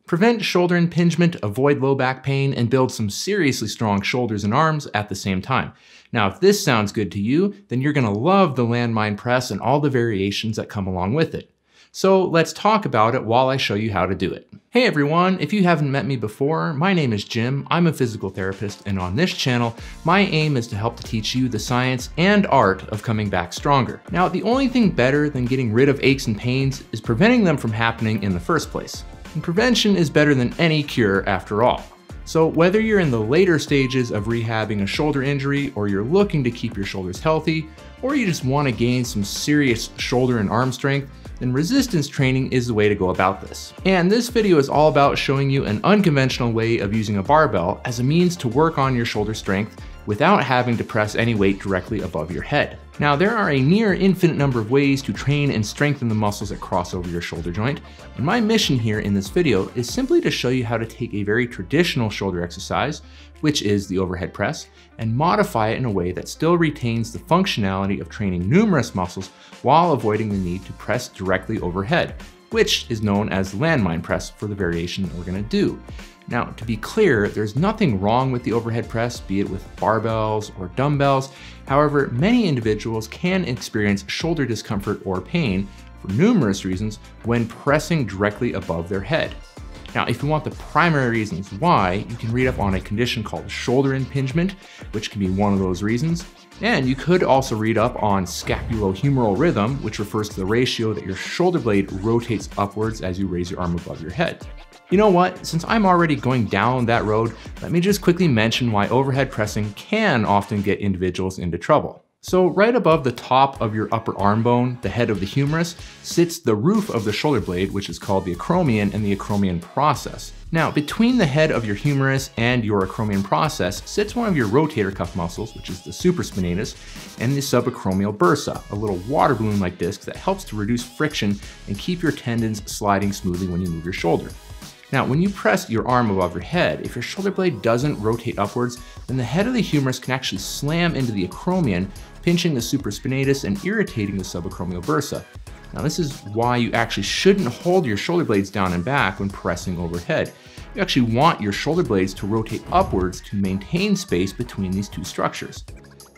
prevent shoulder impingement, avoid low back pain, and build some seriously strong shoulders and arms at the same time. Now, if this sounds good to you, then you're gonna love the landmine press and all the variations that come along with it. So let's talk about it while I show you how to do it. Hey everyone, if you haven't met me before, my name is Jim, I'm a physical therapist, and on this channel, my aim is to help to teach you the science and art of coming back stronger. Now, the only thing better than getting rid of aches and pains is preventing them from happening in the first place. And prevention is better than any cure after all. So whether you're in the later stages of rehabbing a shoulder injury, or you're looking to keep your shoulders healthy, or you just want to gain some serious shoulder and arm strength, then resistance training is the way to go about this. And this video is all about showing you an unconventional way of using a barbell as a means to work on your shoulder strength without having to press any weight directly above your head. Now, there are a near infinite number of ways to train and strengthen the muscles that cross over your shoulder joint, and my mission here in this video is simply to show you how to take a very traditional shoulder exercise, which is the overhead press, and modify it in a way that still retains the functionality of training numerous muscles while avoiding the need to press directly overhead, which is known as the landmine press for the variation that we're gonna do. Now, to be clear, there's nothing wrong with the overhead press, be it with barbells or dumbbells. However, many individuals can experience shoulder discomfort or pain for numerous reasons when pressing directly above their head. Now, if you want the primary reasons why, you can read up on a condition called shoulder impingement, which can be one of those reasons. And you could also read up on scapulohumeral rhythm, which refers to the ratio that your shoulder blade rotates upwards as you raise your arm above your head. You know what, since I'm already going down that road, let me just quickly mention why overhead pressing can often get individuals into trouble. So right above the top of your upper arm bone, the head of the humerus, sits the roof of the shoulder blade, which is called the acromion and the acromion process. Now, between the head of your humerus and your acromion process sits one of your rotator cuff muscles, which is the supraspinatus, and the subacromial bursa, a little water balloon-like disc that helps to reduce friction and keep your tendons sliding smoothly when you move your shoulder. Now, when you press your arm above your head, if your shoulder blade doesn't rotate upwards, then the head of the humerus can actually slam into the acromion, pinching the supraspinatus and irritating the subacromial bursa. Now, this is why you actually shouldn't hold your shoulder blades down and back when pressing overhead. You actually want your shoulder blades to rotate upwards to maintain space between these two structures.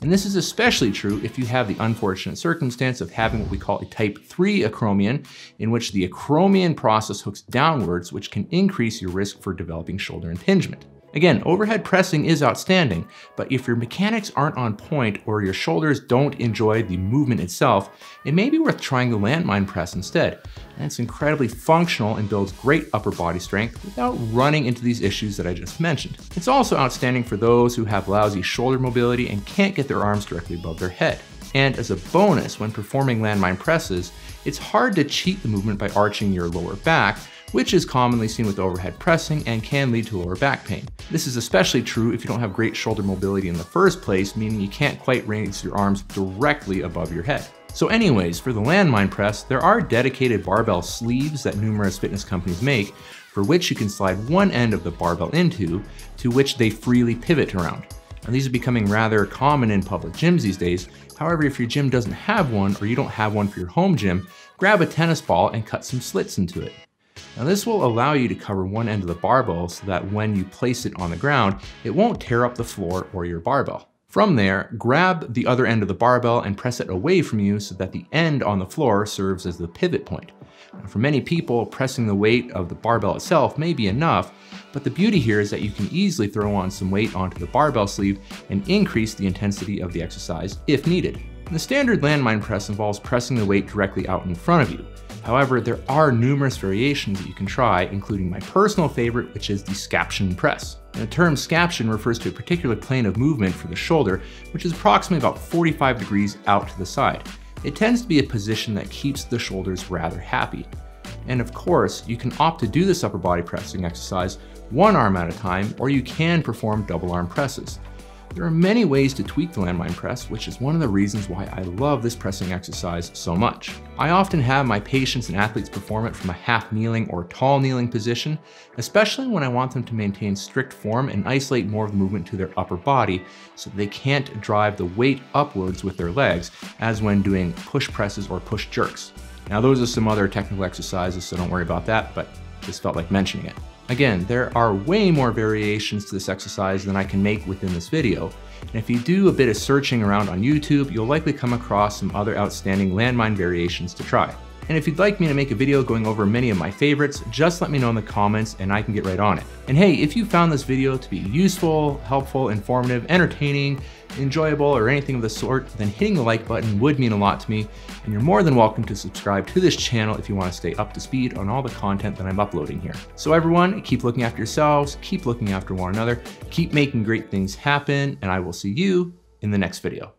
And this is especially true if you have the unfortunate circumstance of having what we call a type 3 acromion, in which the acromion process hooks downwards, which can increase your risk for developing shoulder impingement. Again, overhead pressing is outstanding, but if your mechanics aren't on point or your shoulders don't enjoy the movement itself, it may be worth trying the landmine press instead. And it's incredibly functional and builds great upper body strength without running into these issues that I just mentioned. It's also outstanding for those who have lousy shoulder mobility and can't get their arms directly above their head. And as a bonus, when performing landmine presses, it's hard to cheat the movement by arching your lower back, which is commonly seen with overhead pressing and can lead to lower back pain. This is especially true if you don't have great shoulder mobility in the first place, meaning you can't quite raise your arms directly above your head. So anyways, for the landmine press, there are dedicated barbell sleeves that numerous fitness companies make, for which you can slide one end of the barbell into, to which they freely pivot around. Now, these are becoming rather common in public gyms these days. However, if your gym doesn't have one, or you don't have one for your home gym, grab a tennis ball and cut some slits into it. Now, this will allow you to cover one end of the barbell so that when you place it on the ground, it won't tear up the floor or your barbell. From there, grab the other end of the barbell and press it away from you so that the end on the floor serves as the pivot point. Now, for many people, pressing the weight of the barbell itself may be enough, but the beauty here is that you can easily throw on some weight onto the barbell sleeve and increase the intensity of the exercise if needed. The standard landmine press involves pressing the weight directly out in front of you. However, there are numerous variations that you can try, including my personal favorite, which is the scaption press. And the term scaption refers to a particular plane of movement for the shoulder, which is approximately about 45 degrees out to the side. It tends to be a position that keeps the shoulders rather happy. And of course, you can opt to do this upper body pressing exercise one arm at a time, or you can perform double arm presses. There are many ways to tweak the landmine press, which is one of the reasons why I love this pressing exercise so much. I often have my patients and athletes perform it from a half kneeling or tall kneeling position, especially when I want them to maintain strict form and isolate more of the movement to their upper body so they can't drive the weight upwards with their legs, as when doing push presses or push jerks. Now, those are some other technical exercises, so don't worry about that, but just felt like mentioning it. Again, there are way more variations to this exercise than I can make within this video. And if you do a bit of searching around on YouTube, you'll likely come across some other outstanding landmine variations to try. And if you'd like me to make a video going over many of my favorites, just let me know in the comments and I can get right on it. And hey, if you found this video to be useful, helpful, informative, entertaining, enjoyable, or anything of the sort, then hitting the like button would mean a lot to me. And you're more than welcome to subscribe to this channel if you want to stay up to speed on all the content that I'm uploading here. So everyone, keep looking after yourselves, keep looking after one another, keep making great things happen, and I will see you in the next video.